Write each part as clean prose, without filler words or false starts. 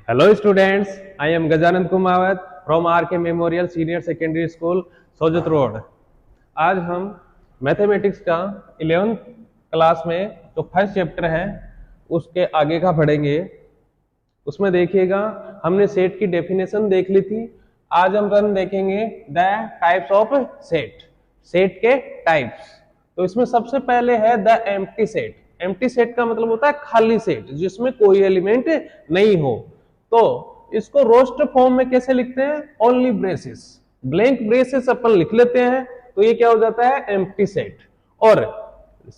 Hello students, I am Gajanand Kumawat from RK Memorial Senior Secondary School, Sojat road. आज हम mathematics का 11th class में जो first chapter है उसके आगे का पढ़ेंगे। उसमें देखिएगा हमने सेट की डेफिनेशन देख ली थी। आज हम देखेंगे the types of set, set के टाइप्स। तो इसमें सबसे पहले है the empty set. Empty set का मतलब होता है खाली सेट जिसमें कोई एलिमेंट नहीं हो। तो इसको रोस्टर फॉर्म में कैसे लिखते हैं? ओनली ब्रेसेस, ब्लैंक ब्रेसेस अपन लिख लेते हैं तो ये क्या हो जाता है? Empty set. और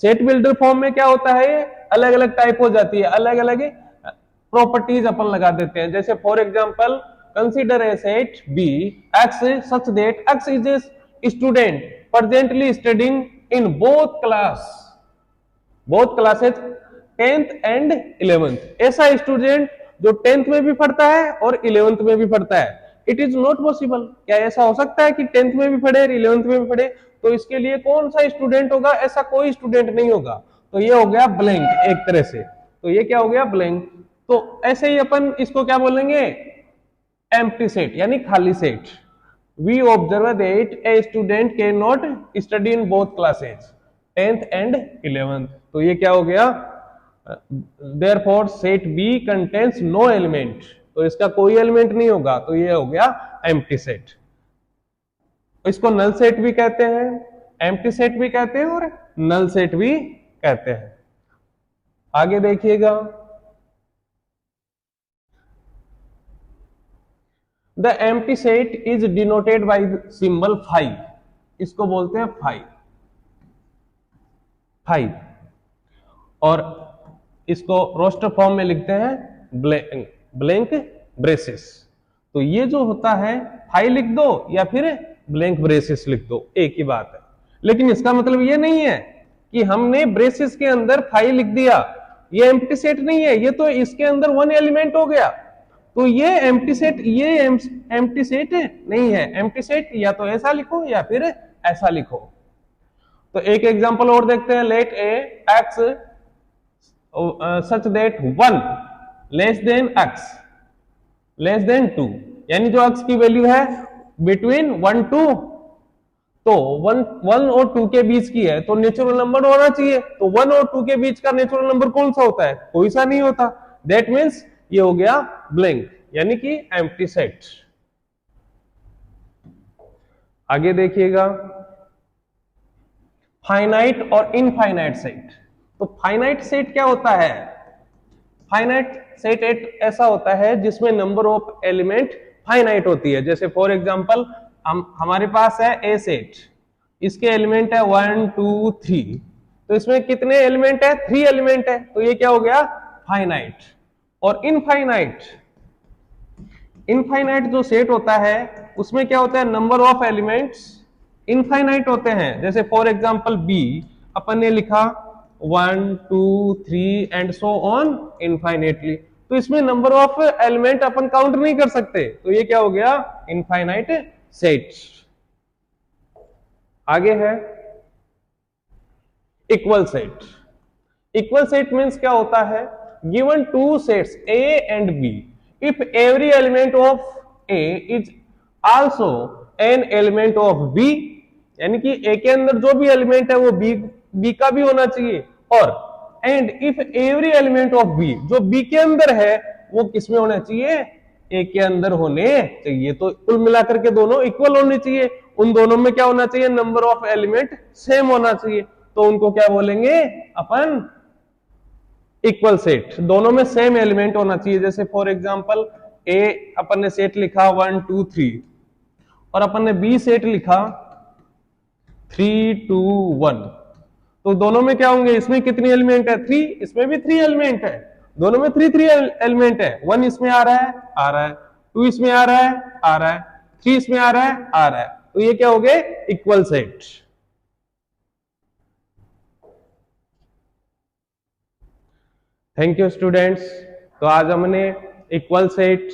सेट बिल्डर फॉर्म में क्या होता है? ये अलग अलग टाइप हो जाती है, अलग अलग प्रॉपर्टीज अपन लगा देते हैं। जैसे for example consider a set B x such that x is a student presently studying in both classes 10th and 11th। ऐसा स्टूडेंट जो 10th में भी पढ़ता है और 11th में भी पढ़ता है। इट इज नॉट पॉसिबल, क्या ऐसा हो सकता है कि 10th में भी पढ़े और 11th में भी पढ़े? तो इसके लिए कौन सा स्टूडेंट होगा? ऐसा कोई स्टूडेंट नहीं होगा। तो ये हो गया ब्लैंक एक तरह से। तो ये क्या हो गया? ब्लैंक। तो ऐसे ही अपन इसको क्या बोलेंगे? एम्प्टी सेट यानी खाली सेट। We observe that a student can not study in both classes 10th and 11th। तो ये क्या हो गया? Therefore set B contains no element, तो इसका कोई एलिमेंट नहीं होगा। तो ये हो गया एम्प्टी सेट। इसको नल सेट भी कहते हैं, एम्प्टी सेट भी कहते हैं और नल सेट भी कहते हैं। आगे देखिएगा, the empty set is denoted by symbol 5। इसको बोलते हैं 5। और इसको रोस्टर फॉर्म में लिखते हैं ब्लैंक ब्रेसेस। तो ये जो होता है 5 लिख दो या फिर ब्लैंक ब्रेसेस लिख दो, एक ही बात है। लेकिन इसका मतलब ये नहीं है कि हमने ब्रेसेस के अंदर 5 लिख दिया, ये एम्प्टी सेट नहीं है, ये तो इसके अंदर 1 एलिमेंट हो गया। तो ये एम्प्टी सेट, ये एम्प्टी सेट नहीं है। एम्प्टी सेट या तो ऐसा लिखो या फिर ऐसा लिखो। तो एक एग्जांपल और देखते हैं। Let A x such that 1 less than x less than 2, यानी जो x की वैल्यू है बिटवीन 1 टू, तो 1 और 2 के बीच की है तो नेचुरल नंबर होना चाहिए। तो 1 और 2 के बीच का नेचुरल नंबर कौन सा होता है? कोई सा नहीं होता। दैट मीन्स ये हो गया ब्लैंक यानी कि एम्प्टी सेट। आगे देखिएगा, फाइनाइट और इनफाइनाइट सेट। तो फाइनाइट सेट क्या होता है? फाइनाइट सेट एक ऐसा होता है जिसमें नंबर ऑफ एलिमेंट फाइनाइट होती है। जैसे फॉर एग्जांपल हमारे पास है ए सेट, इसके एलिमेंट है 1 2 3। तो इसमें कितने एलिमेंट है? 3 एलिमेंट है। तो ये क्या हो गया? फाइनाइट। और इनफाइनाइट, इनफाइनाइट जो सेट होता है उसमें क्या होता है? नंबर ऑफ एलिमेंट्स इनफाइनाइट होते हैं। जैसे फॉर एग्जांपल बी अपन ने लिखा 1 2 3 एंड सो ऑन इनफाइनाइटली। तो इसमें नंबर ऑफ एलिमेंट अपन काउंट नहीं कर सकते। तो ये क्या हो गया? Infinite set. आगे है equal set. Equal set means क्या होता है? Given two sets A and B, if every element of A is also an element of B, यानी कि ए के अंदर जो भी एलिमेंट है वो बी का भी होना चाहिए। और and if every element of B, जो बी के अंदर है वो किसमें होना चाहिए? ए के अंदर होने चाहिए। तो कुल मिलाकर के दोनों इक्वल होने चाहिए। उन दोनों में क्या होना चाहिए? नंबर ऑफ एलिमेंट सेम होना चाहिए। तो उनको क्या बोलेंगे अपन? Equal set. दोनों में सेम एलिमेंट होना चाहिए। जैसे फॉर एग्जांपल ए अपन ने सेट लिखा 1 2 3 और अपन ने बी सेट लिखा 3 2 1। तो दोनों में क्या होंगे? इसमें कितनी एलिमेंट है? 3। इसमें भी 3 एलिमेंट है। दोनों में 3 एलिमेंट है। 1 इसमें आ रहा है 2 इसमें आ रहा है 3 इसमें आ रहा है। तो ये क्या हो गए? Equal set. Thank you students. तो आज हमने इक्वल सेट,